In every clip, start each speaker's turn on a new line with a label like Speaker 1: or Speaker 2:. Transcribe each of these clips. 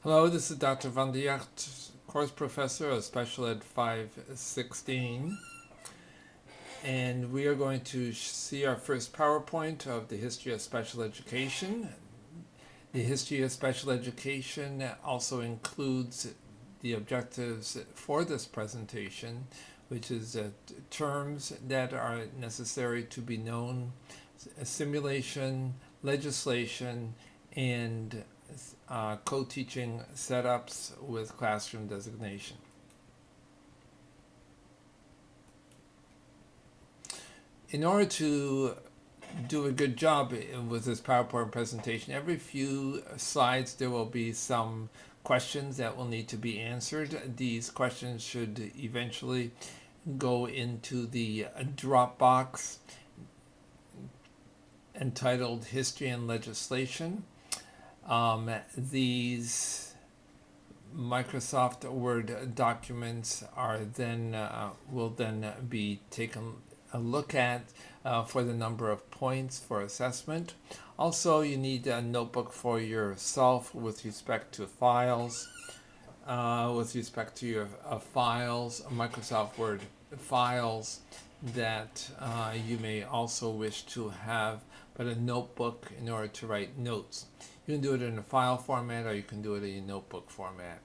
Speaker 1: Hello, this is Dr. Van der Jagt, course professor of Special Ed 516, and we are going to see our first PowerPoint of the history of special education. The history of special education also includes the objectives for this presentation, which is terms that are necessary to be known, simulation, legislation, and co-teaching setups with classroom designation. In order to do a good job with this PowerPoint presentation, every few slides there will be some questions that will need to be answered. These questions should eventually go into the Dropbox entitled History and Legislation. These Microsoft Word documents are then will then be taken a look at for the number of points for assessment. Also, you need a notebook for yourself with respect to files, Microsoft Word files that you may also wish to have, but a notebook in order to write notes. You can do it in a file format or you can do it in a notebook format.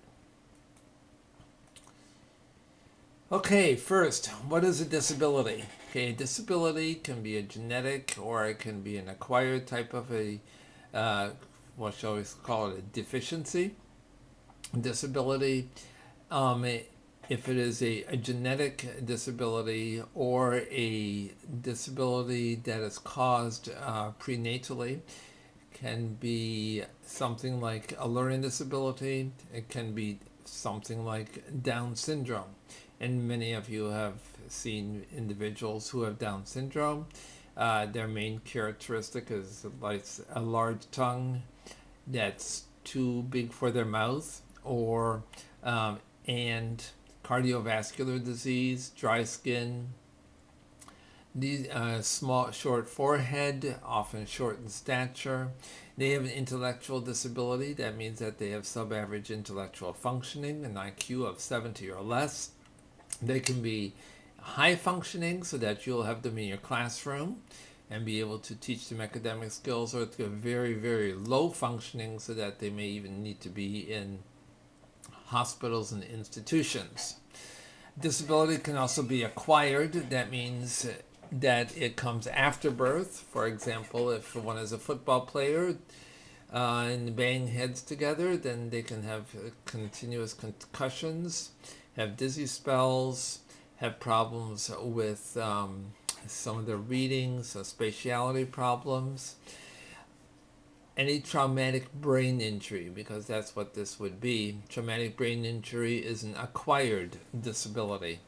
Speaker 1: Okay, first, what is a disability? Okay, a disability can be a genetic or it can be an acquired type of a, what shall we call it, a deficiency. Disability, if it is a genetic disability or a disability that is caused prenatally, can be something like a learning disability. It can be something like Down syndrome. And many of you have seen individuals who have Down syndrome. Their main characteristic is like a large tongue that's too big for their mouth, or and cardiovascular disease, dry skin, these small, short forehead, often short in stature. They have an intellectual disability. That means that they have sub-average intellectual functioning, an IQ of 70 or less. They can be high functioning, so that you'll have them in your classroom and be able to teach them academic skills, or it's very, very low functioning, so that they may even need to be in hospitals and institutions. Disability can also be acquired. That means that it comes after birth. For example, if one is a football player and bang heads together, then they can have continuous concussions, have dizzy spells, have problems with some of their readings, spatiality problems. Any traumatic brain injury, because that's what this would be. Traumatic brain injury is an acquired disability.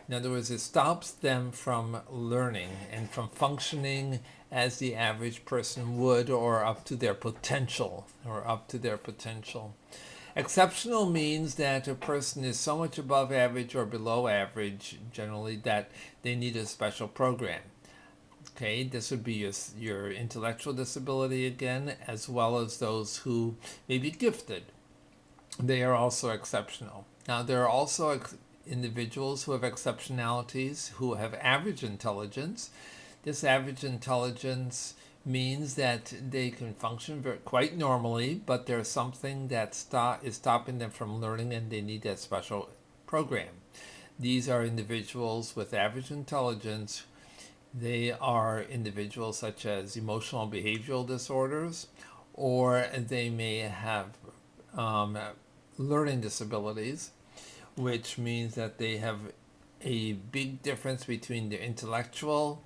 Speaker 1: In other words, it stops them from learning and from functioning as the average person would, or up to their potential, Exceptional means that a person is so much above average or below average, generally, that they need a special program. Okay, this would be your intellectual disability again, as well as those who may be gifted. They are also exceptional. Now, there are also individuals who have exceptionalities, who have average intelligence. This average intelligence means that they can function quite normally, but there's something that is stopping them from learning, and they need that special program. These are individuals with average intelligence. They are individuals such as emotional and behavioral disorders, or they may have learning disabilities, which means that they have a big difference between their intellectual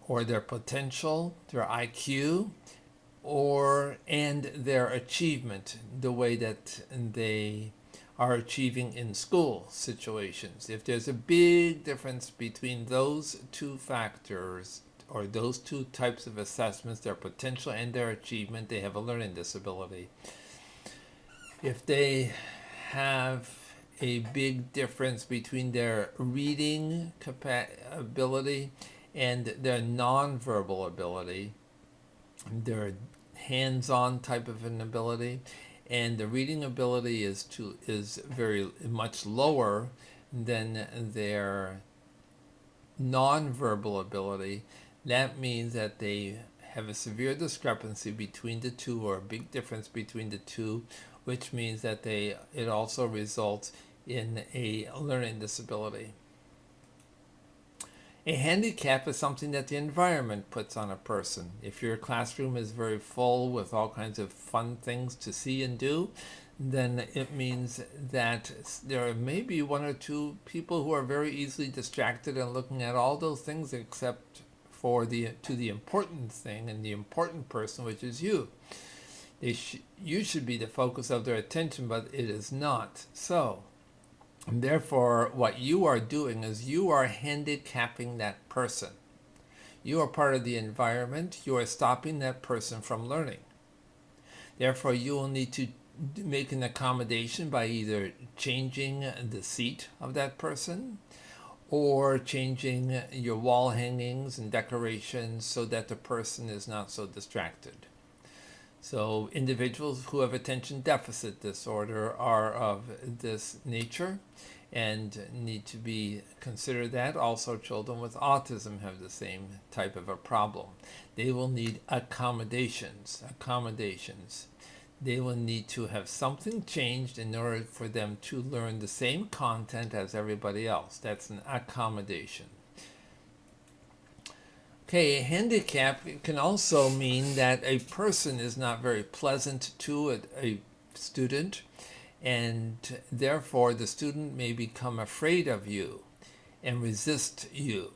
Speaker 1: or their potential, their IQ, and their achievement, the way that they are achieving in school situations. If there's a big difference between those two factors, or those two types of assessments, their potential and their achievement, they have a learning disability. If they have a big difference between their reading ability and their nonverbal ability, their hands-on type of an ability, and the reading ability is very much lower than their nonverbal ability, that means that they have a severe discrepancy between the two, or a big difference between the two, which means that it also results in a learning disability. A handicap is something that the environment puts on a person. If your classroom is very full with all kinds of fun things to see and do, then it means that there may be one or two people who are very easily distracted and looking at all those things except for the important thing and the important person, which is you. You should be the focus of their attention, but it is not so. And therefore, what you are doing is you are handicapping that person. You are part of the environment. You are stopping that person from learning. Therefore, you will need to make an accommodation by either changing the seat of that person or changing your wall hangings and decorations so that the person is not so distracted. So individuals who have attention deficit disorder are of this nature and need to be considered that. Also, children with autism have the same type of a problem. They will need accommodations. They will need to have something changed in order for them to learn the same content as everybody else. That's an accommodation. Okay, a handicap can also mean that a person is not very pleasant to a student, and therefore the student may become afraid of you and resist you.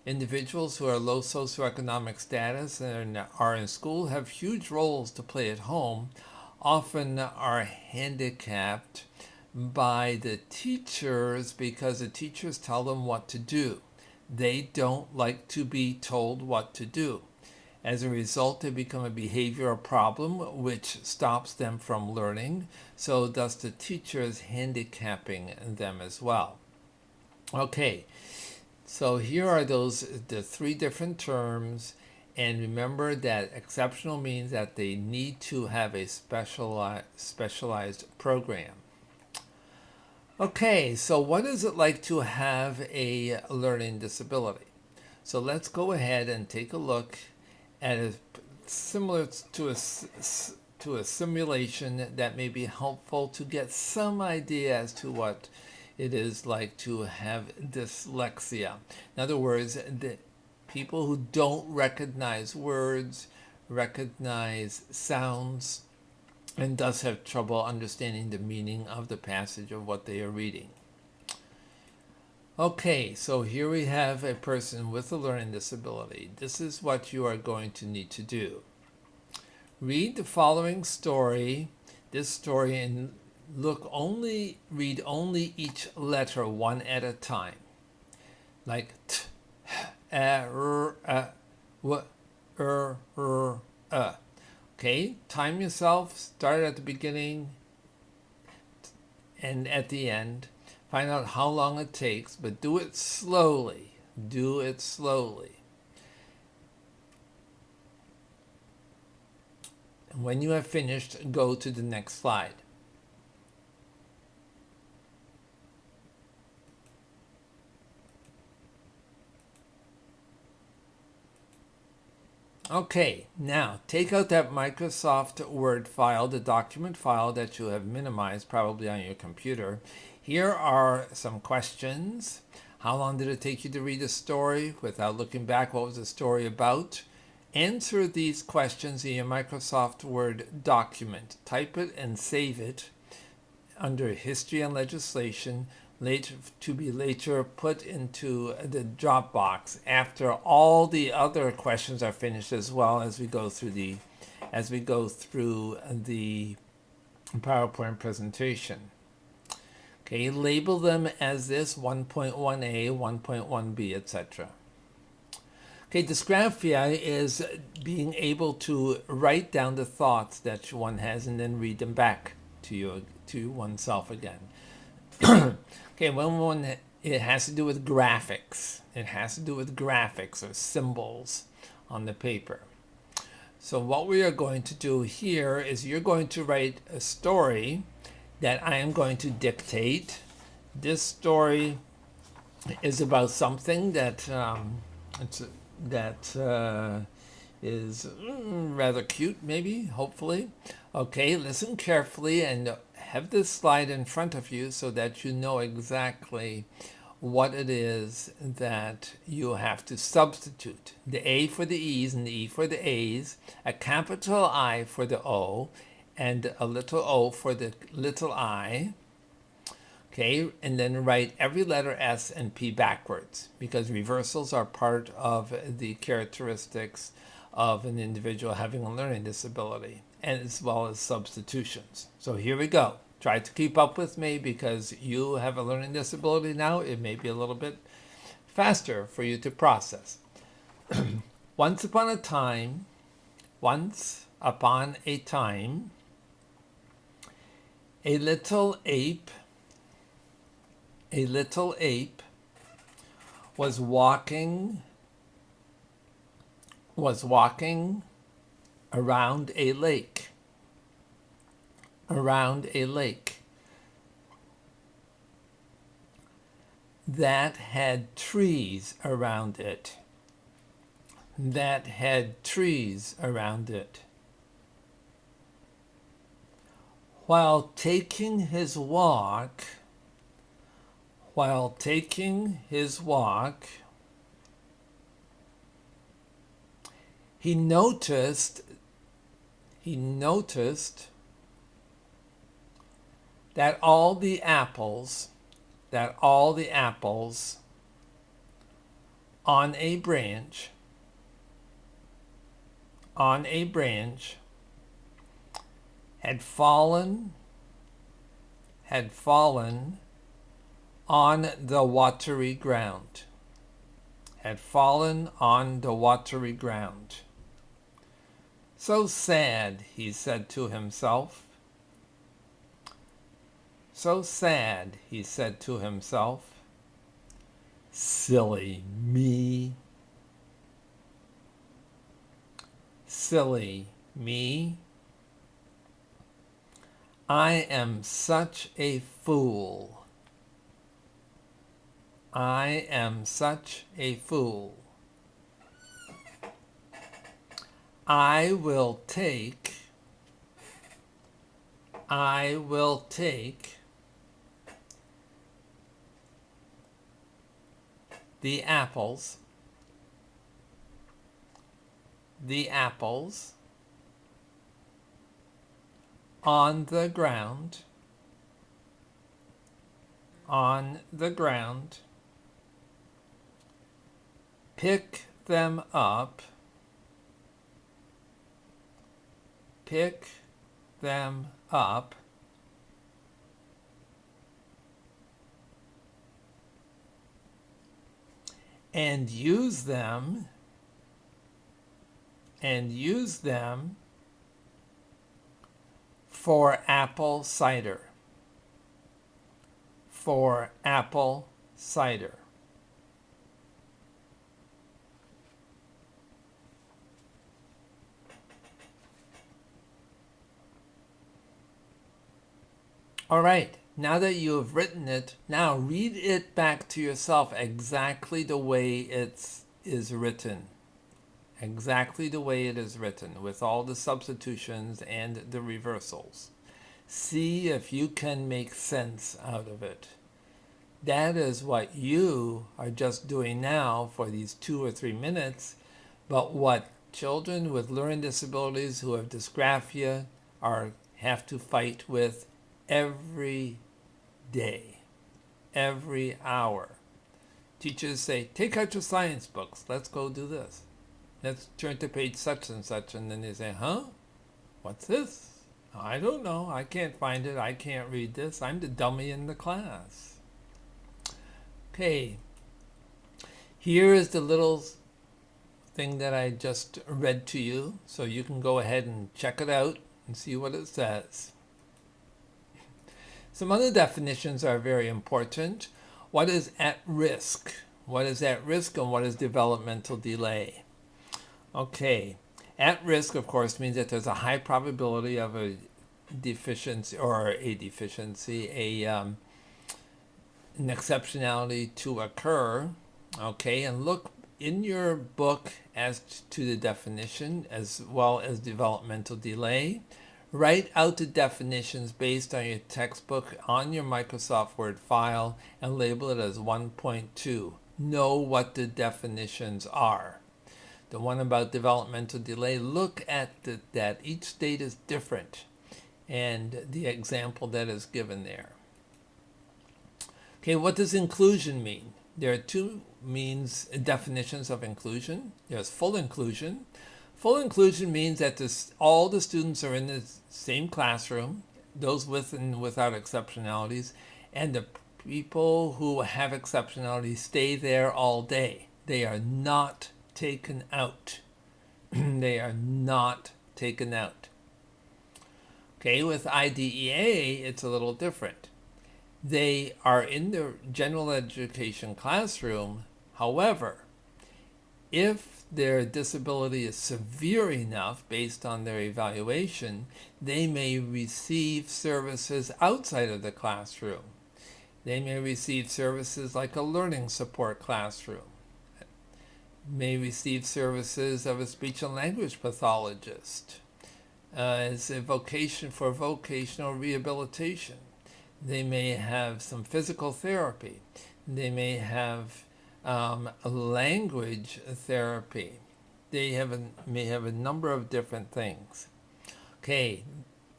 Speaker 1: Individuals who are low socioeconomic status and are in school have huge roles to play at home, often are handicapped by the teachers because the teachers tell them what to do. They don't like to be told what to do. As a result, they become a behavioral problem which stops them from learning, so thus the teacher is handicapping them as well. Okay, so here are the three different terms, and remember that exceptional means that they need to have a specialized program. Okay, so what is it like to have a learning disability? So let's go ahead and take a look at similar to a simulation that may be helpful to get some idea as to what it is like to have dyslexia. In other words, the people who don't recognize words, recognize sounds, and thus have trouble understanding the meaning of the passage of what they are reading. Okay, so here we have a person with a learning disability. This is what you are going to need to do. Read the following story, and read only each letter one at a time. Like t, w, Okay, time yourself, start at the beginning and at the end. Find out how long it takes, but do it slowly. Do it slowly. And when you have finished, go to the next slide. Okay, now take out that Microsoft Word file, the document file that you have minimized probably on your computer. Here are some questions. How long did it take you to read a story? Without looking back, what was the story about? Answer these questions in your Microsoft Word document. Type it and save it under History and Legislation, to be later put into the Dropbox after all the other questions are finished, as well as we go through the PowerPoint presentation. Okay, label them as this 1.1a, 1.1b, etc. Okay, dysgraphia is being able to write down the thoughts that one has and then read them back to oneself again. Okay, it has to do with graphics. It has to do with graphics or symbols on the paper. So what we are going to do here is you're going to write a story that I am going to dictate. This story is about something that is rather cute, maybe, hopefully. Okay, listen carefully and have this slide in front of you so that you know exactly what it is that you have to substitute. The A for the E's and the E for the A's, a capital I for the O, and a little o for the little I. Okay, and then write every letter S and P backwards, because reversals are part of the characteristics of an individual having a learning disability, and as well as substitutions. So here we go. Try to keep up with me, because you have a learning disability now. It may be a little bit faster for you to process. Once upon a time, a little ape was walking around a lake that had trees around it. While taking his walk, he noticed that all the apples on a branch had fallen on the watery ground. So sad, he said to himself. Silly me. I am such a fool. I will take the apples on the ground, pick them up, and use them for apple cider. All right, now that you have written it, now read it back to yourself exactly the way it is written. With all the substitutions and the reversals. See if you can make sense out of it. That is what you are just doing now for these 2 or 3 minutes, but what children with learning disabilities who have dysgraphia have to fight with every day, every hour. Teachers say, take out your science books, let's go do this. Let's turn to page such and such, and then they say, huh? What's this? I don't know, I can't find it, I can't read this, I'm the dummy in the class. Okay, here is the little thing that I just read to you, so you can go ahead and check it out and see what it says. Some other definitions are very important. What is at risk? And what is developmental delay? Okay, At risk, of course, means that there's a high probability of a deficiency or a deficiency, an exceptionality to occur. Okay, and look in your book as to the definition as well as developmental delay. Write out the definitions based on your textbook on your Microsoft Word file and label it as 1.2. Know what the definitions are. The one about developmental delay, look at that each state is different and the example that is given there. Okay, what does inclusion mean? There are two definitions of inclusion. There's full inclusion. Full inclusion means that all the students are in the same classroom, those with and without exceptionalities, and the people who have exceptionalities stay there all day. They are not taken out. They are not taken out. Okay, with IDEA, it's a little different. They are in the general education classroom. However, if their disability is severe enough based on their evaluation, they may receive services outside of the classroom. They may receive services like a learning support classroom, may receive services of a speech and language pathologist, as a vocation for vocational rehabilitation. They may have some physical therapy. They may have language therapy. They may have a number of different things. Okay,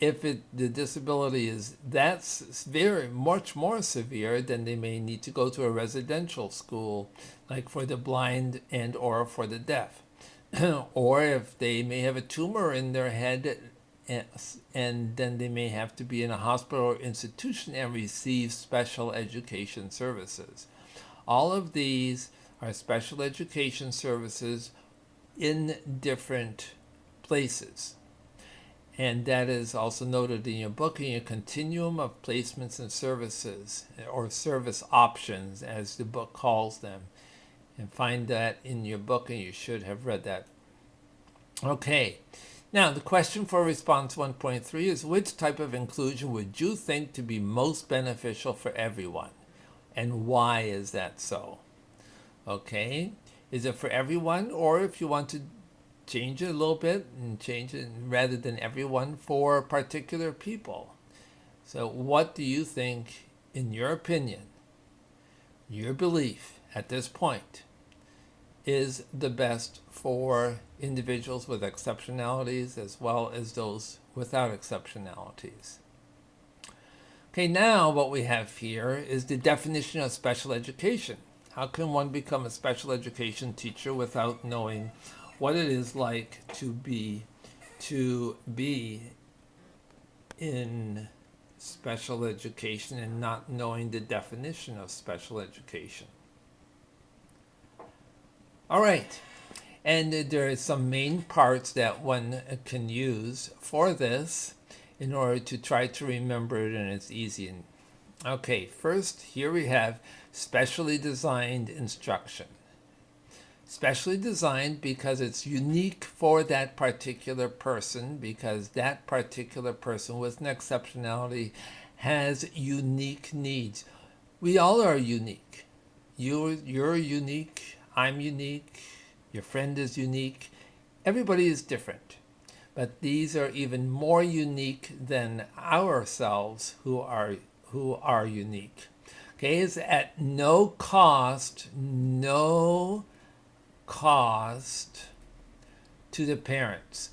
Speaker 1: if the disability that's very much more severe, then they may need to go to a residential school, like for the blind and or for the deaf. Or if they may have a tumor in their head, and then they may have to be in a hospital or institution and receive special education services. All of these are special education services in different places. And that is also noted in your book, in your continuum of placements and services, or service options, as the book calls them. And find that in your book, and you should have read that. Okay. Now, the question for response 1.3 is, which type of inclusion would you think to be most beneficial for everyone? And why is that so? Okay. Is it for everyone, or if you want to change it a little bit and change it rather than everyone, for particular people? So what do you think, in your opinion, your belief at this point, is the best for individuals with exceptionalities as well as those without exceptionalities? Okay, now what we have here is the definition of special education. How can one become a special education teacher without knowing what it is like to be in special education and not knowing the definition of special education? All right, and there are some main parts that one can use for this in order to try to remember it, and it's easy. Okay, first, here we have specially designed instruction. Specially designed because it's unique for that particular person, because that particular person with an exceptionality has unique needs. We all are unique. You're unique. I'm unique. Your friend is unique. Everybody is different. But these are even more unique than ourselves who are unique. Okay, it's at no cost to the parents.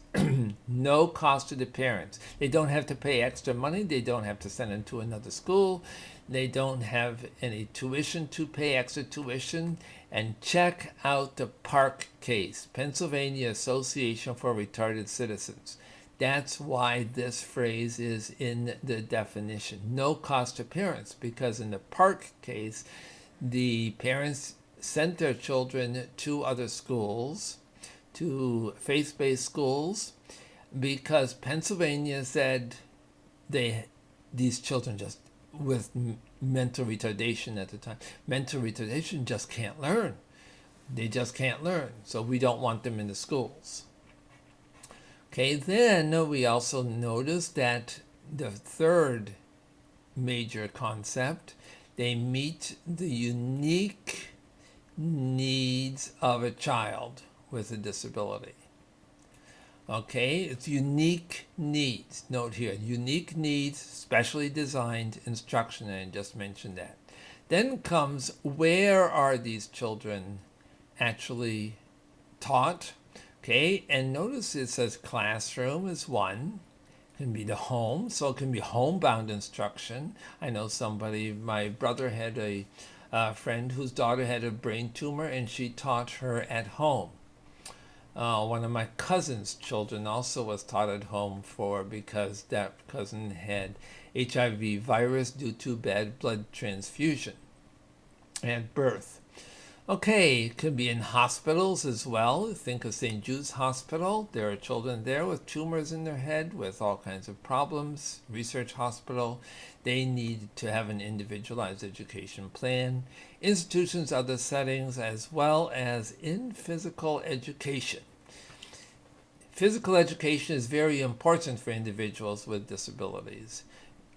Speaker 1: No cost to the parents. They don't have to pay extra money. They don't have to send them to another school. They don't have any tuition to pay, extra tuition. And check out the Park case, Pennsylvania Association for Retarded Citizens. That's why this phrase is in the definition. No cost to parents, because in the Park case, the parents sent their children to other schools, to faith-based schools, because Pennsylvania said these children just with mental retardation at the time, mental retardation just can't learn. They just can't learn, so we don't want them in the schools. Okay, then we also notice that the third major concept, they meet the unique needs of a child with a disability. Okay, it's unique needs. Note here, unique needs, specially designed instruction, and I just mentioned that. Then comes, where are these children actually taught? Okay, and notice it says classroom is one. Can be the home, so it can be homebound instruction. I know somebody, my brother had a friend whose daughter had a brain tumor, and she taught her at home. One of my cousin's children also was taught at home because that cousin had HIV virus due to bad blood transfusion at birth. Okay, it could be in hospitals as well. Think of St. Jude's Hospital. There are children there with tumors in their head with all kinds of problems. Research hospital. They need to have an individualized education plan. Institutions, other settings, as well as in physical education. Physical education is very important for individuals with disabilities.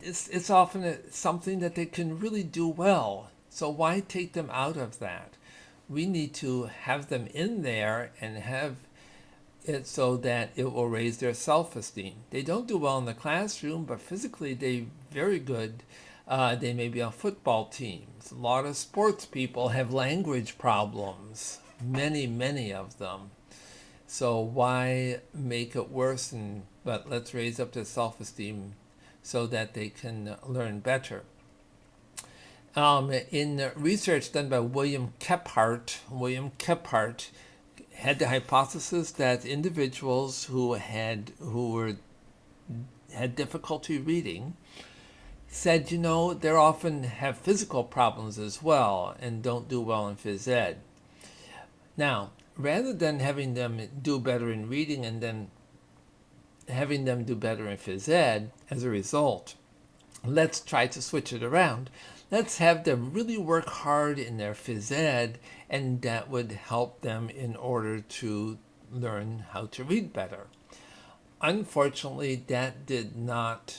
Speaker 1: It's often something that they can really do well. So why take them out of that? We need to have them in there and have it so that it will raise their self-esteem. They don't do well in the classroom, but physically they're very good. They may be on football teams. A lot of sports people have language problems, many of them. So why make it worse? But let's raise up their self-esteem so that they can learn better. In research done by William Kephart had the hypothesis that individuals who had difficulty reading said, they often have physical problems as well and don't do well in phys ed. Now, rather than having them do better in reading and then having them do better in phys ed as a result, let's try to switch it around. Let's have them really work hard in their phys ed, and that would help them in order to learn how to read better. Unfortunately, that did not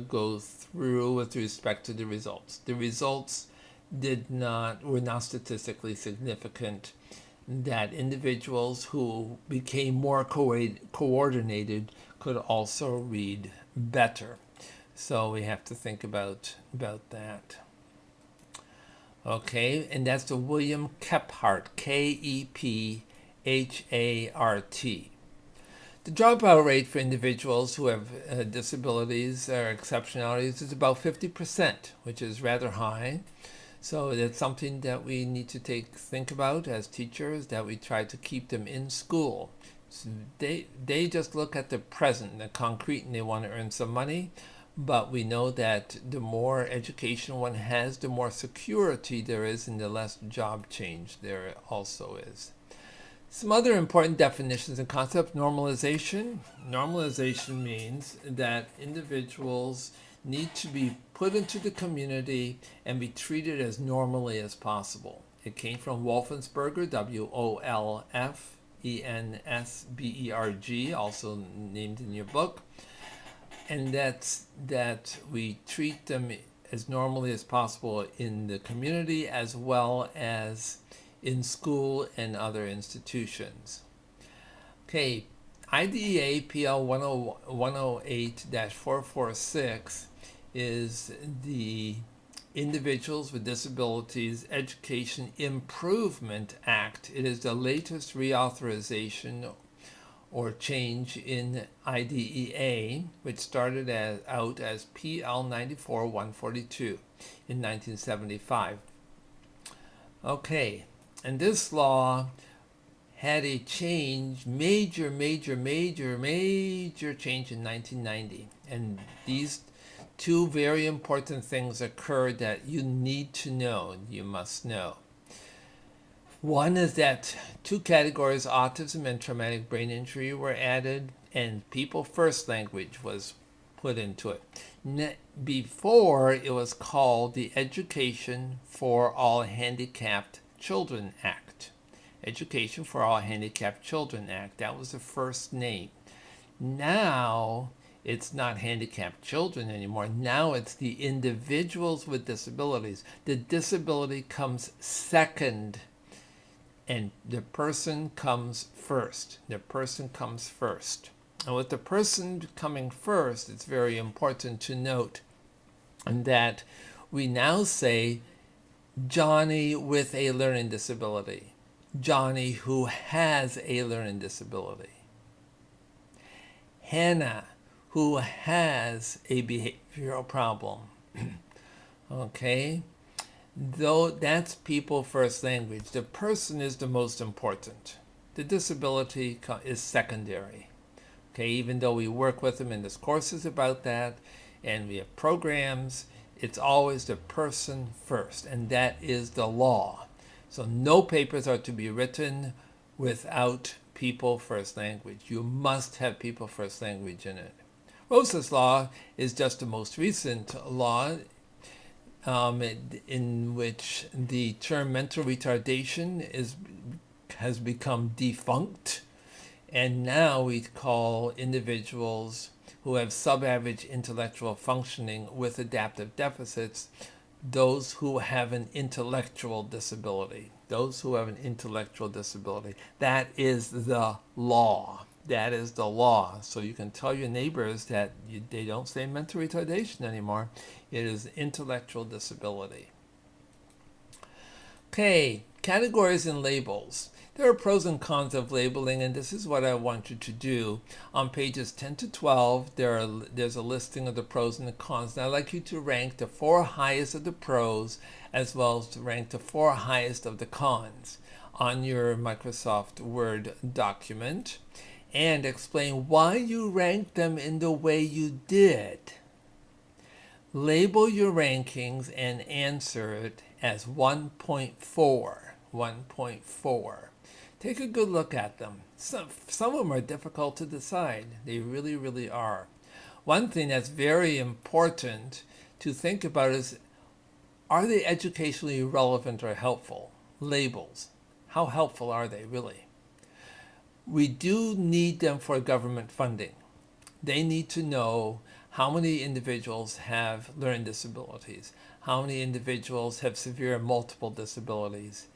Speaker 1: go through with respect to the results. The results were not statistically significant that individuals who became more coordinated could also read better. So we have to think about that. Okay, and that's the William Kephart, Kephart. The dropout rate for individuals who have disabilities or exceptionalities is about 50%, which is rather high. So that's something that we need to think about as teachers, that we try to keep them in school. So they just look at the present, the concrete, and they want to earn some money. But we know that the more education one has, the more security there is and the less job change there also is. Some other important definitions and concepts. Normalization. Normalization means that individuals need to be put into the community and be treated as normally as possible. It came from Wolfensberger, Wolfensberg, also named in your book. And that's that we treat them as normally as possible in the community as well as in school and other institutions. Okay, IDEA PL 108-446 is the Individuals with Disabilities Education Improvement Act. It is the latest reauthorization or change in IDEA, which started out as PL 94-142 in 1975. Okay, and this law had a change, major change in 1990. And these two very important things occurred that you need to know, you must know. One is that two categories, autism and traumatic brain injury, were added, and people first language was put into it. Before, it was called the Education for All Handicapped Children Act. Education for All Handicapped Children Act. That was the first name. Now it's not handicapped children anymore. Now it's the individuals with disabilities. The disability comes second, and the person comes first. The person comes first. And with the person coming first, it's very important to note that we now say Johnny with a learning disability, Johnny who has a learning disability, Hannah who has a behavioral problem. Okay? Though that's people first language. The person is the most important. The disability is secondary. Okay, even though we work with them and this course is about that, and we have programs, it's always the person first, and that is the law. So no papers are to be written without people first language. You must have people first language in it. Rosa's law is just the most recent law in which the term mental retardation has become defunct. And now we call individuals who have sub-average intellectual functioning with adaptive deficits those who have an intellectual disability. Those who have an intellectual disability. That is the law. That is the law. So you can tell your neighbors that they don't say mental retardation anymore. It is intellectual disability. Okay, categories and labels. There are pros and cons of labeling, and this is what I want you to do. On pages 10 to 12, there's a listing of the pros and the cons. And I'd like you to rank the 4 highest of the pros as well as to rank the 4 highest of the cons on your Microsoft Word document and explain why you ranked them in the way you did. Label your rankings and answer it as 1.4. 1.4. Take a good look at them. Some of them are difficult to decide. They really, really are. One thing that's very important to think about is, are they educationally relevant or helpful? Labels. How helpful are they really? We do need them for government funding. They need to know how many individuals have learning disabilities, how many individuals have severe multiple disabilities.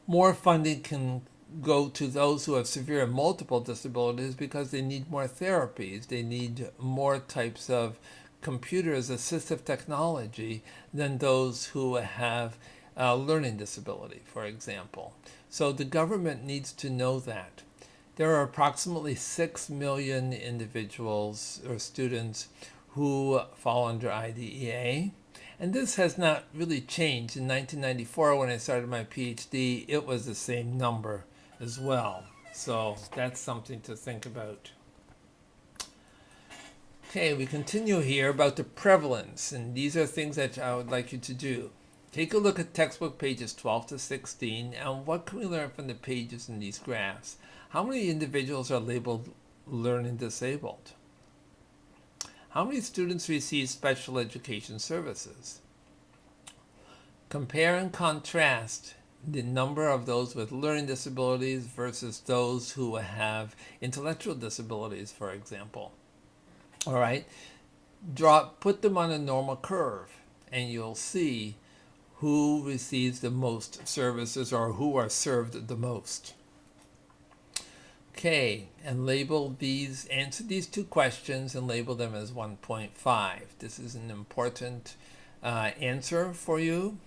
Speaker 1: More funding can go to those who have severe and multiple disabilities because they need more therapies. They need more types of computers, assistive technology, than those who have learning disability, for example. So the government needs to know that. There are approximately 6 million individuals or students who fall under IDEA. And this has not really changed. In 1994, when I started my PhD, it was the same number as well. So that's something to think about. Okay, we continue here about the prevalence, and these are things that I would like you to do. Take a look at textbook pages 12 to 16, and what can we learn from the pages in these graphs? How many individuals are labeled learning disabled? How many students receive special education services? Compare and contrast the number of those with learning disabilities versus those who have intellectual disabilities, for example. All right, put them on a normal curve, and you'll see who receives the most services or who are served the most. Okay, and answer these 2 questions and label them as 1.5. This is an important answer for you.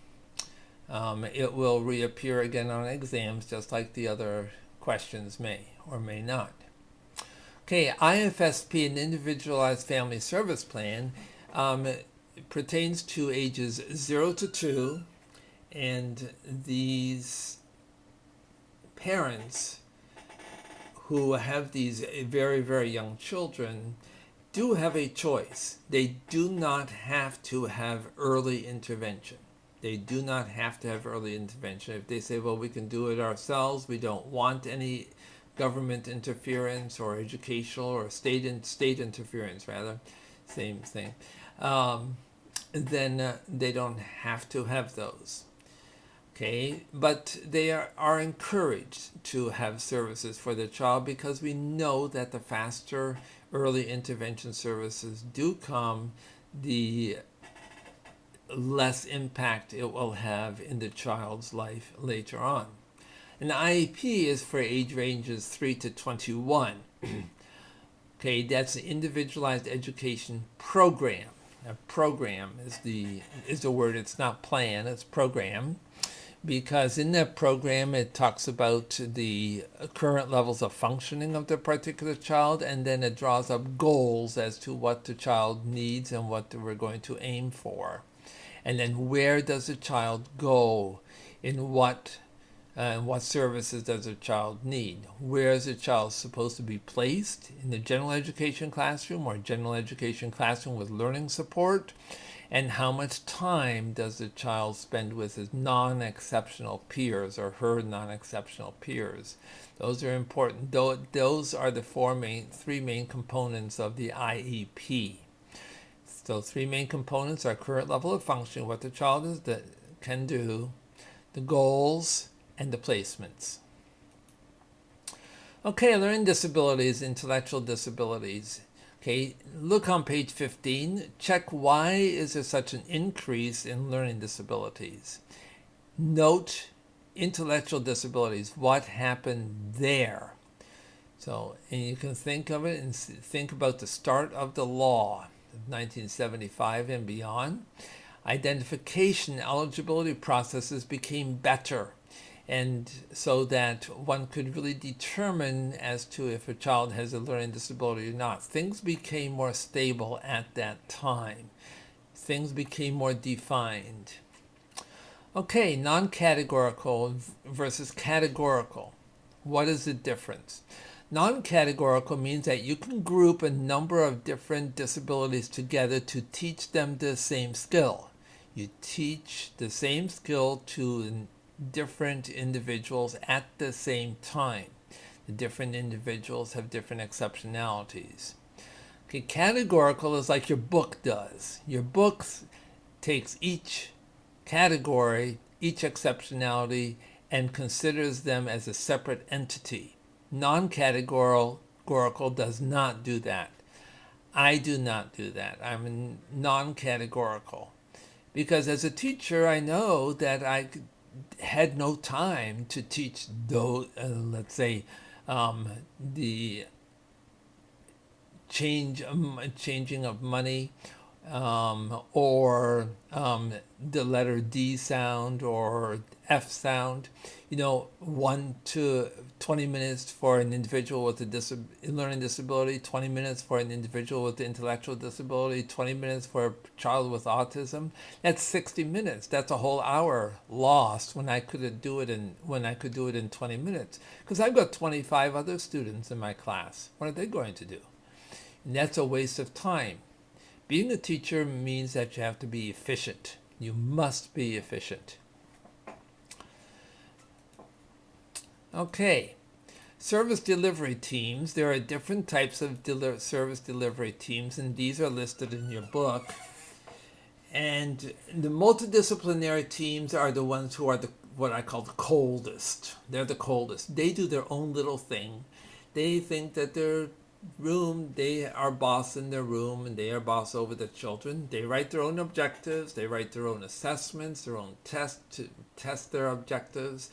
Speaker 1: It will reappear again on exams just like the other questions may or may not. Okay, IFSP, an Individualized Family Service Plan, pertains to ages 0 to 2, and these parents who have these very, very young children do have a choice. They do not have to have early intervention. They do not have to have early intervention. If they say, well, we can do it ourselves, we don't want any government interference or educational or state interference, rather, same thing, then they don't have to have those. Okay, but they are encouraged to have services for their child because we know that the faster early intervention services do come, the less impact it will have in the child's life later on. An IEP is for age ranges 3 to 21. Okay, that's the individualized education program. A program is the word. It's not plan, it's program. Because in that program it talks about the current levels of functioning of the particular child, and then it draws up goals as to what the child needs and what we're going to aim for. And then where does the child go, in what services does a child need? Where is a child supposed to be placed? In the general education classroom or general education classroom with learning support? And how much time does the child spend with his non-exceptional peers or her non-exceptional peers? Those are important. Those are the three main components of the IEP. So three main components are current level of functioning, what the child can do, the goals, and the placements. Okay, learning disabilities, intellectual disabilities. Okay, look on page 15. Check why is there such an increase in learning disabilities. Note intellectual disabilities. What happened there? So, and you can think of it and think about the start of the law of 1975 and beyond. Identification eligibility processes became better, and so that one could really determine as to if a child has a learning disability or not. Things became more stable at that time. Things became more defined. Okay, non-categorical versus categorical. What is the difference? Non-categorical means that you can group a number of different disabilities together to teach them the same skill. You teach the same skill to different individuals at the same time. The different individuals have different exceptionalities. Okay, categorical is like your book does. Your book takes each category, each exceptionality, and considers them as a separate entity. Non-categorical does not do that. I do not do that. I'm non-categorical. Because as a teacher, I know that I had no time to teach those, let's say, the changing of money, or the letter D sound or F sound. 1 to 20 minutes for an individual with a learning disability, 20 minutes for an individual with an intellectual disability, 20 minutes for a child with autism. That's 60 minutes. That's a whole hour lost when I could do it in 20 minutes. Because I've got 25 other students in my class. What are they going to do? And that's a waste of time. Being a teacher means that you have to be efficient. You must be efficient. Okay, service delivery teams. There are different types of service delivery teams, and these are listed in your book. And the multidisciplinary teams are the ones who are what I call the coldest. They're the coldest. They do their own little thing. They think that they are boss in their room, and they are boss over the children. They write their own objectives. They write their own assessments, their own tests to test their objectives.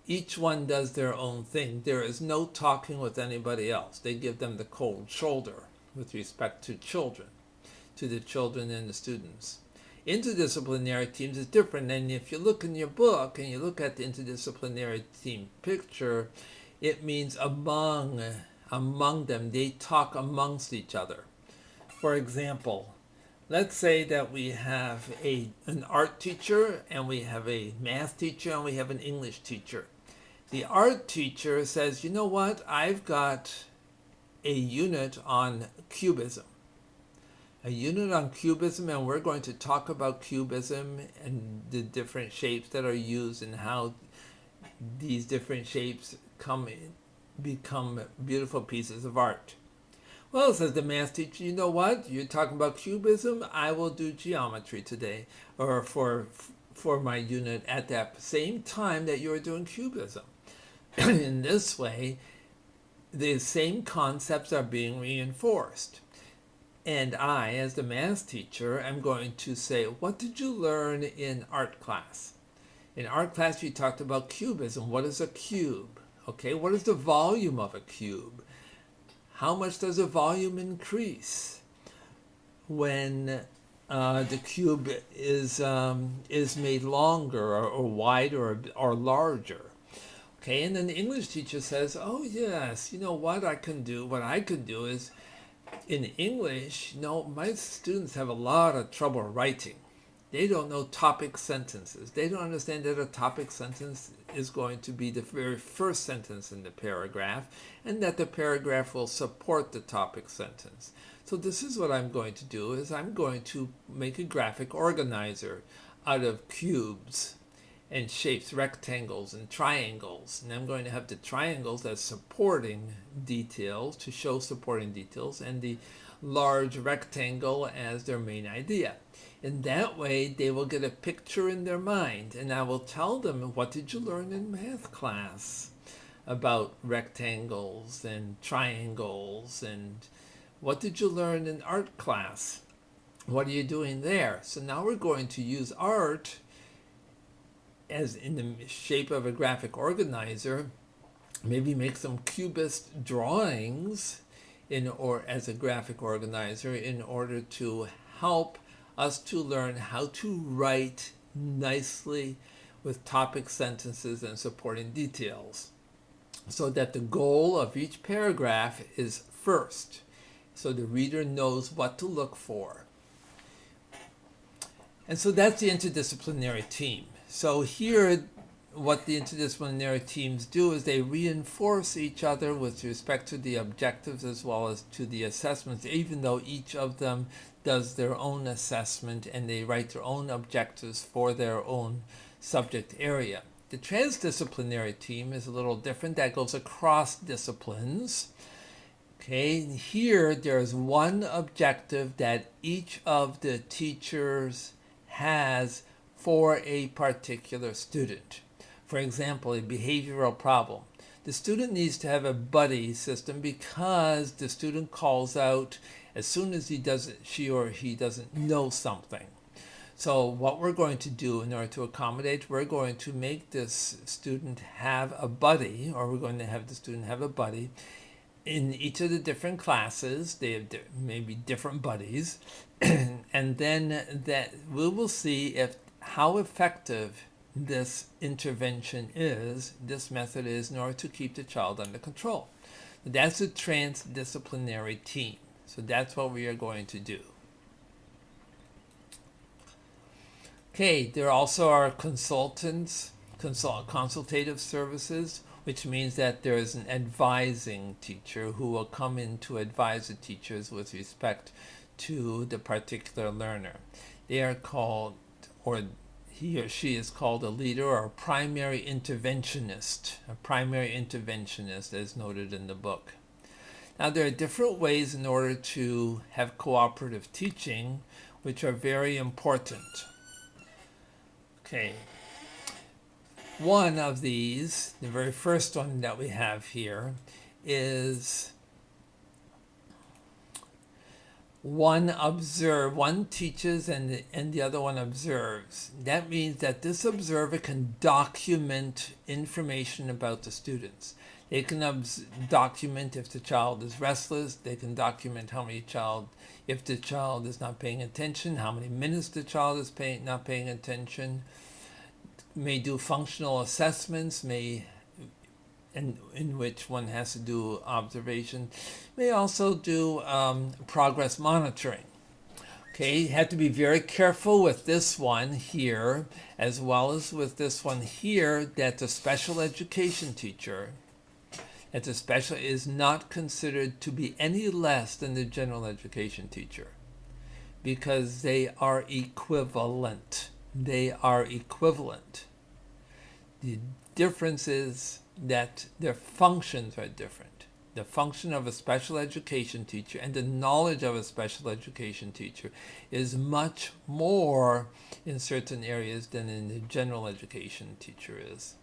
Speaker 1: Each one does their own thing. There is no talking with anybody else. They give them the cold shoulder with respect to the children and the students. Interdisciplinary teams is different, and if you look in your book and you look at the interdisciplinary team picture, it means among them. They talk amongst each other. For example, let's say that we have an art teacher, and we have a math teacher, and we have an English teacher. The art teacher says, you know what, I've got a unit on cubism. And we're going to talk about cubism and the different shapes that are used and how these different shapes become beautiful pieces of art. Well, says the math teacher, you know what? You're talking about cubism. I will do geometry today, or for for my unit at that same time that you're doing cubism. In this way, the same concepts are being reinforced. And I, as the math teacher, am going to say, what did you learn in art class? In art class, you talked about cubism. What is a cube? Okay, what is the volume of a cube? How much does a volume increase when the cube is made longer or wider or larger? Okay, and then the English teacher says, oh yes, you know what I can do? What I can do is, in English, my students have a lot of trouble writing. They don't know topic sentences. They don't understand that a topic sentence is going to be the very first sentence in the paragraph, and that the paragraph will support the topic sentence. So this is what I'm going to do, is I'm going to make a graphic organizer out of cubes and shapes, rectangles and triangles. And I'm going to have the triangles as supporting details to show supporting details, and the large rectangle as their main idea. In that way, they will get a picture in their mind, and I will tell them, what did you learn in math class about rectangles and triangles, and what did you learn in art class? What are you doing there? So now we're going to use art as in the shape of a graphic organizer, maybe make some cubist drawings or as a graphic organizer in order to help us to learn how to write nicely with topic sentences and supporting details, so that the goal of each paragraph is first, so the reader knows what to look for. And so that's the interdisciplinary team. So here, what the interdisciplinary teams do is they reinforce each other with respect to the objectives as well as to the assessments, even though each of them does their own assessment and they write their own objectives for their own subject area. The transdisciplinary team is a little different. That goes across disciplines. Okay, here there's one objective that each of the teachers has for a particular student. For example, a behavioral problem. The student needs to have a buddy system because the student calls out as soon as she or he doesn't know something. So what we're going to do in order to accommodate, we're going to make this student have a buddy, or we're going to have the student have a buddy in each of the different classes. They have maybe different buddies, and then that we will see how effective this intervention is, this method is, in order to keep the child under control. That's a transdisciplinary team. So that's what we are going to do. Okay, there also are consultative services, which means that there is an advising teacher who will come in to advise the teachers with respect to the particular learner. They are called, or he or she is called, a leader or a primary interventionist. A primary interventionist, as noted in the book. Now, there are different ways in order to have cooperative teaching, which are very important. Okay. One of these, the very first one that we have here, is one teaches and the other one observes. That means that this observer can document information about the students. They can document if the child is restless. They can document if the child is not paying attention, how many minutes the child is not paying attention. May do functional assessments, in which one has to do observation. May also do progress monitoring. Okay, you have to be very careful with this one here, as well as with this one here, that the special education teacher, that the special is not considered to be any less than the general education teacher, because they are equivalent. They are equivalent. The difference is that their functions are different. The function of a special education teacher and the knowledge of a special education teacher is much more in certain areas than in the general education teacher is.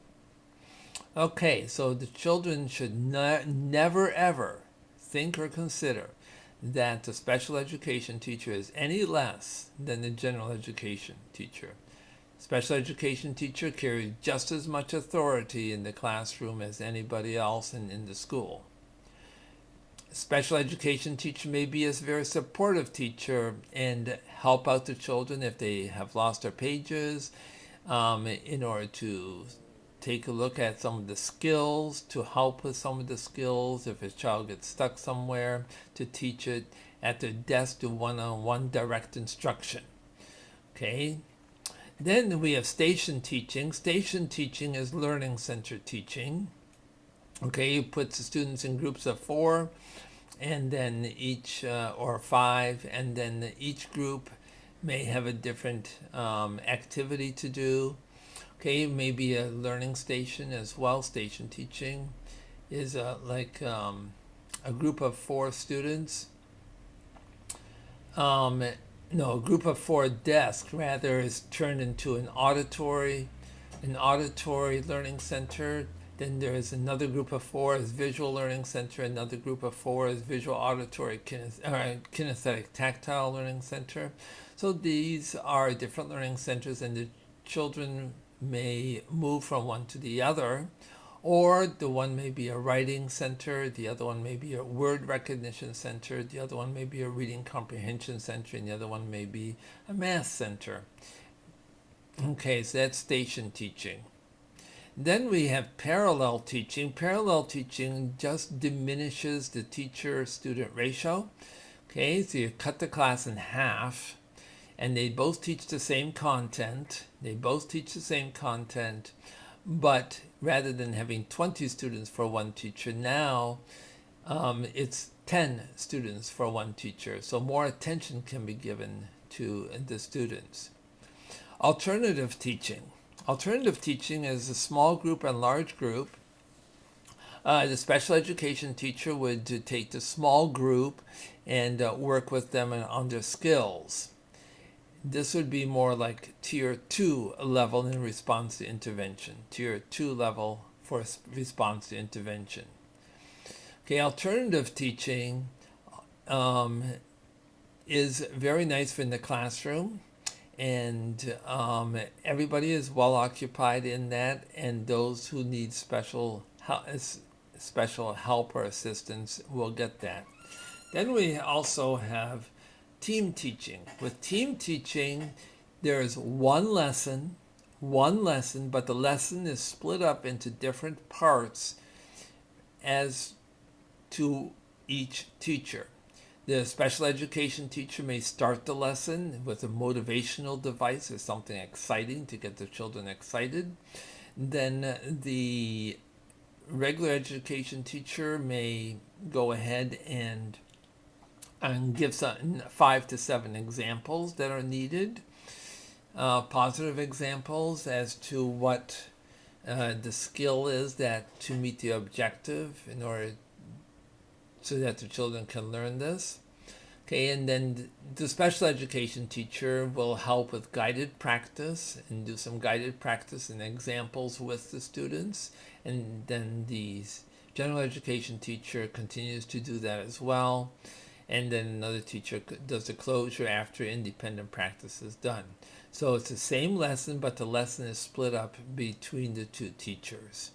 Speaker 1: Okay, so the children should never ever think or consider that the special education teacher is any less than the general education teacher. Special education teacher carries just as much authority in the classroom as anybody else in the school. Special education teacher may be a very supportive teacher and help out the children if they have lost their pages, in order to take a look at some of the skills, to help with some of the skills. If a child gets stuck somewhere, to teach it at their desk, to one-on-one direct instruction. Okay. Then we have station teaching. Station teaching is learning center teaching. Okay, you put the students in groups of 4, and then each, or 5, and then each group may have a different activity to do. Okay, maybe a learning station as well. Station teaching is like a group of 4 students. No, a group of 4 desks rather is turned into an auditory learning center. Then there is another group of 4 as visual learning center, another group of 4 as visual auditory kinesthetic tactile learning center. So these are different learning centers, and the children may move from one to the other, or the one may be a writing center, the other one may be a word recognition center, the other one may be a reading comprehension center, and the other one may be a math center. Okay, so that's station teaching. Then we have parallel teaching. Parallel teaching just diminishes the teacher-student ratio. Okay, so you cut the class in half, and they both teach the same content. But rather than having 20 students for one teacher, now it's 10 students for one teacher. So more attention can be given to the students. Alternative teaching. Alternative teaching is a small group and large group. The special education teacher would take the small group and work with them on their skills. This would be more like tier 2 level in response to intervention. Tier 2 level for response to intervention. Okay, alternative teaching is very nice for in the classroom, and everybody is well occupied in that, and those who need special help or assistance will get that. Then we also have team teaching. With team teaching, there is one lesson, but the lesson is split up into different parts as to each teacher. The special education teacher may start the lesson with a motivational device or something exciting to get the children excited. Then the regular education teacher may go ahead and give 5 to 7 examples that are needed, positive examples as to what the skill is that to meet the objective in order so that the children can learn this. Okay, and then the special education teacher will help with guided practice and do some guided practice and examples with the students, and then the general education teacher continues to do that as well. And then another teacher does the closure after independent practice is done. So it's the same lesson, but the lesson is split up between the 2 teachers.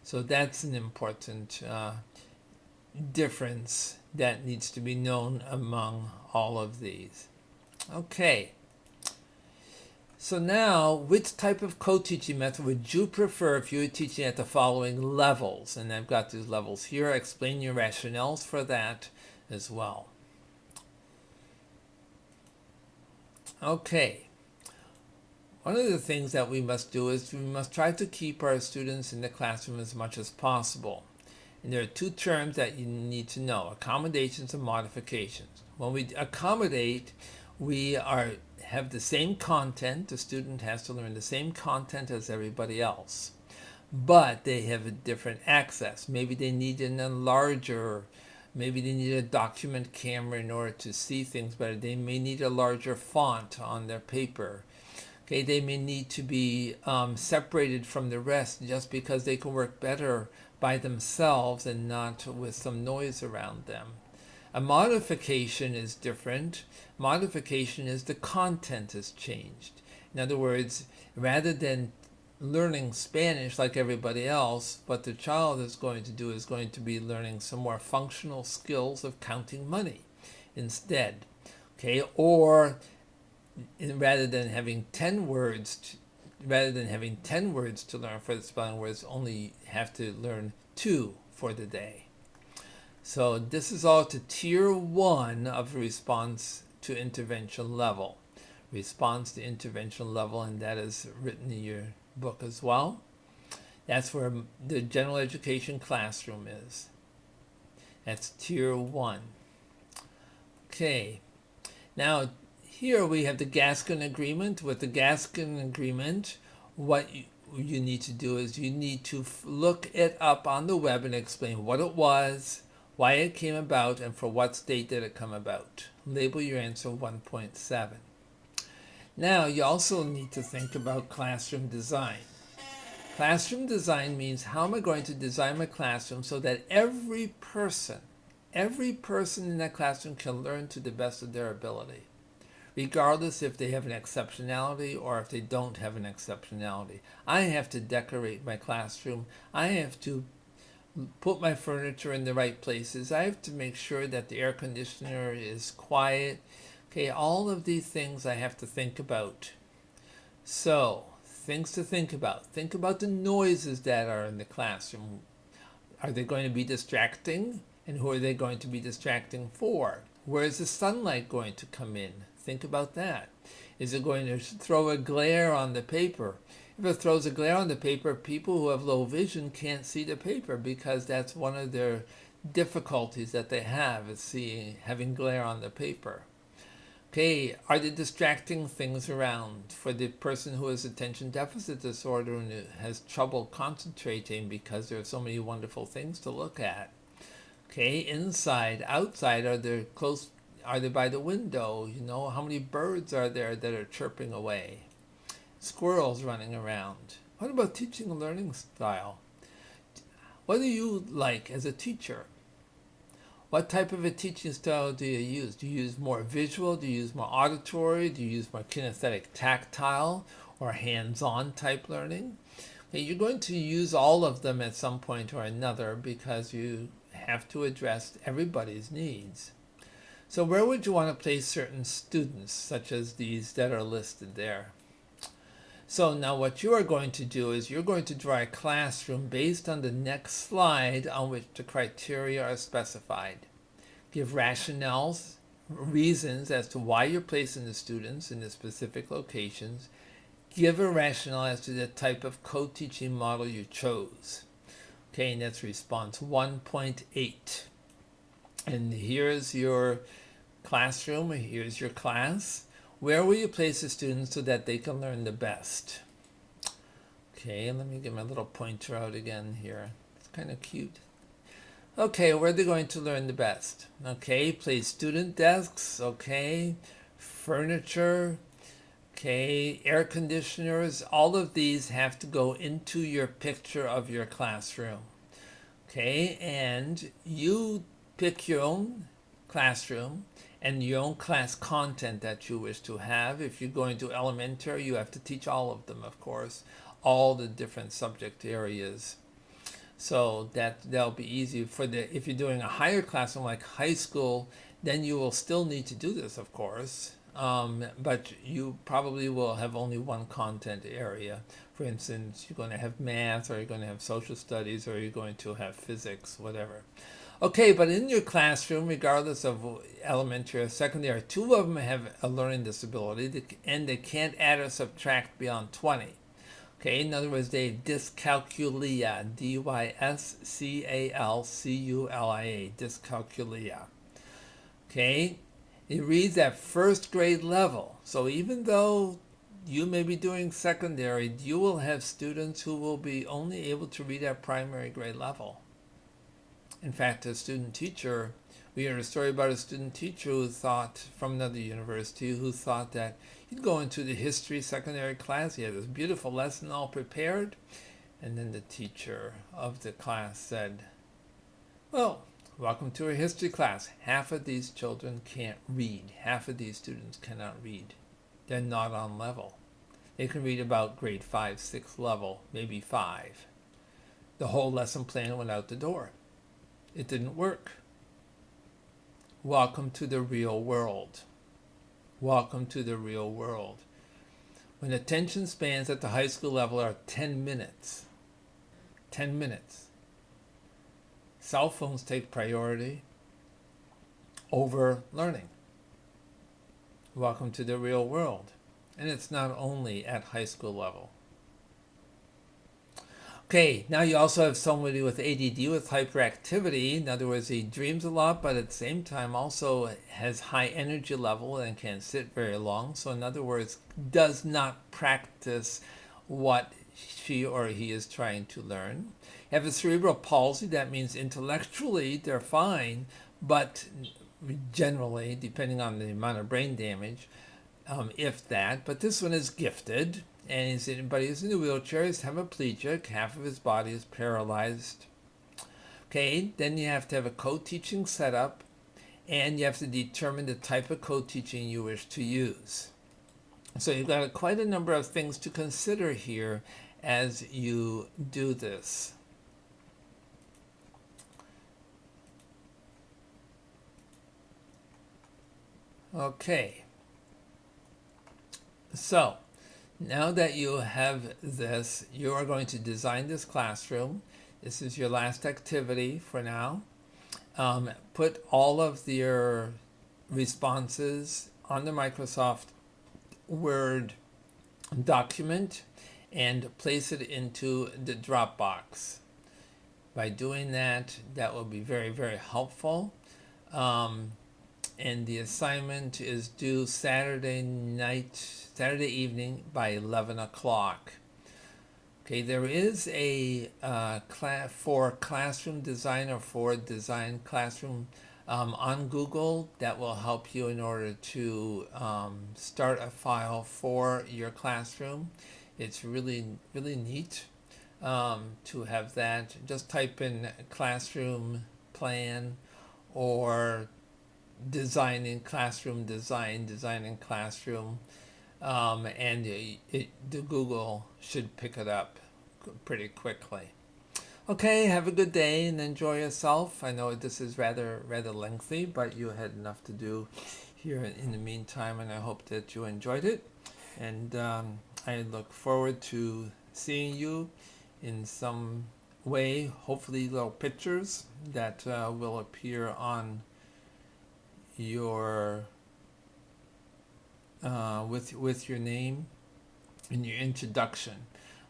Speaker 1: So that's an important difference that needs to be known among all of these. Okay. So now, which type of co-teaching method would you prefer if you were teaching at the following levels? And I've got these levels here. Explain your rationales for that as well. Okay. One of the things that we must do is we must try to keep our students in the classroom as much as possible. And there are 2 terms that you need to know: accommodations and modifications. When we accommodate, we have the same content. The student has to learn the same content as everybody else. but they have a different access. Maybe they need an enlarger. Maybe they need a document camera in order to see things better. They may need a larger font on their paper. Okay, they may need to be separated from the rest just because they can work better by themselves and not with some noise around them. A modification is different. Modification is the content is changed. In other words, rather than learning Spanish like everybody else, what the child is going to do is going to be learning some more functional skills of counting money instead. Okay, or rather than having 10 words to learn for the spelling words, only have to learn 2 for the day. So this is all to tier 1 of response to intervention level. Response to intervention level, and that is written in your book as well. That's where the general education classroom is. That's tier 1. Okay, now here we have the Gascon Agreement. With the Gascon Agreement, what you need to do is you need to look it up on the web and explain what it was, why it came about, and for what state did it come about. Label your answer 1.7. Now you also need to think about classroom design. Classroom design means how am I going to design my classroom so that every person in that classroom can learn to the best of their ability, regardless if they have an exceptionality or if they don't have an exceptionality. I have to decorate my classroom. I have to put my furniture in the right places. I have to make sure that the air conditioner is quiet. Okay, all of these things I have to think about. So, things to think about. Think about the noises that are in the classroom. Are they going to be distracting? And who are they going to be distracting for? Where is the sunlight going to come in? Think about that. Is it going to throw a glare on the paper? If it throws a glare on the paper, people who have low vision can't see the paper because that's one of their difficulties that they have is having glare on the paper. Okay, are there distracting things around for the person who has attention deficit disorder and has trouble concentrating because there are so many wonderful things to look at? Okay, inside, outside, are they by the window? You know, how many birds are there that are chirping away? Squirrels running around. What about teaching and learning style? What do you like as a teacher? What type of a teaching style do you use? Do you use more visual? Do you use more auditory? Do you use more kinesthetic, tactile, or hands-on type learning? Okay, you're going to use all of them at some point or another because you have to address everybody's needs. So where would you want to place certain students, such as these that are listed there? So now what you are going to do is you're going to draw a classroom based on the next slide on which the criteria are specified. Give rationales, reasons as to why you're placing the students in the specific locations. Give a rationale as to the type of co-teaching model you chose. Okay, and that's response 1.8. And here's your classroom, here's your class. Where will you place the students so that they can learn the best? Okay, let me get my little pointer out again here. It's kind of cute. Okay, where are they going to learn the best? Okay, place student desks, okay, furniture, okay, air conditioners. All of these have to go into your picture of your classroom. Okay, and you pick your own classroom and your own class content that you wish to have. If you're going to elementary, you have to teach all of them, of course, all the different subject areas. So that'll be easy if you're doing a higher classroom like high school, then you will still need to do this, of course. But you probably will have only one content area. For instance, you're going to have math, or you're going to have social studies, or you're going to have physics, whatever. Okay, but in your classroom, regardless of elementary or secondary, 2 of them have a learning disability, and they can't add or subtract beyond 20. Okay, in other words, they have dyscalculia, dyscalculia, dyscalculia. Okay, it reads at first grade level. So even though you may be doing secondary, you will have students who will be only able to read at primary grade level. In fact, a student teacher, we heard a story about a student teacher who thought, from another university, who thought that he'd go into the history secondary class. He had this beautiful lesson all prepared. And then the teacher of the class said, well, welcome to our history class. Half of these children can't read. Half of these students cannot read. They're not on level. They can read about grade 5, 6 level, maybe 5. The whole lesson plan went out the door. It didn't work. Welcome to the real world. Welcome to the real world. When attention spans at the high school level are 10 minutes, 10 minutes, cell phones take priority over learning. Welcome to the real world. And it's not only at high school level. Okay, now you also have somebody with ADD with hyperactivity. In other words, he dreams a lot, but at the same time also has high energy level and can't sit very long. So in other words, does not practice what she or he is trying to learn. You have a cerebral palsy. That means intellectually they're fine, but generally, depending on the amount of brain damage, if that. But this one is gifted. And he's in the wheelchair. He's hemiplegic. Half of his body is paralyzed. Okay, then you have to have a co-teaching setup, and you have to determine the type of co-teaching you wish to use. So you've got quite a number of things to consider here as you do this. Okay. So, now that you have this, you are going to design this classroom. This is your last activity for now. Put all of your responses on the Microsoft Word document and place it into the Dropbox. By doing that, that will be very, very helpful. And the assignment is due Saturday evening by 11 o'clock. Okay, there is a class for classroom design or for design classroom on Google that will help you in order to start a file for your classroom. It's really, really neat to have that. Just type in classroom plan or designing classroom designing classroom, and the Google should pick it up pretty quickly. Okay, have a good day and enjoy yourself. I know this is rather lengthy, but you had enough to do here in the meantime, and I hope that you enjoyed it. And I look forward to seeing you in some way, hopefully little pictures that will appear on your with your name and your introduction.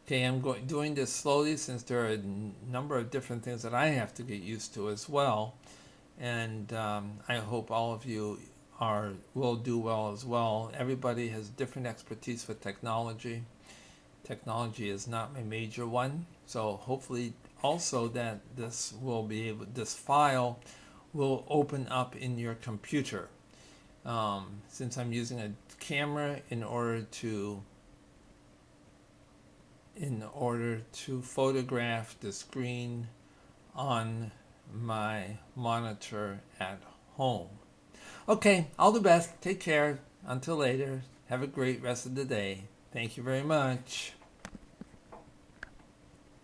Speaker 1: Okay, I'm doing this slowly since there are a number of different things that I have to get used to as well, and I hope all of you will do well as well. Everybody has different expertise with technology. Technology is not my major one, so hopefully also that this file will open up in your computer. Since I'm using a camera in order to photograph the screen on my monitor at home. Okay, all the best. Take care. Until later. Have a great rest of the day. Thank you very much.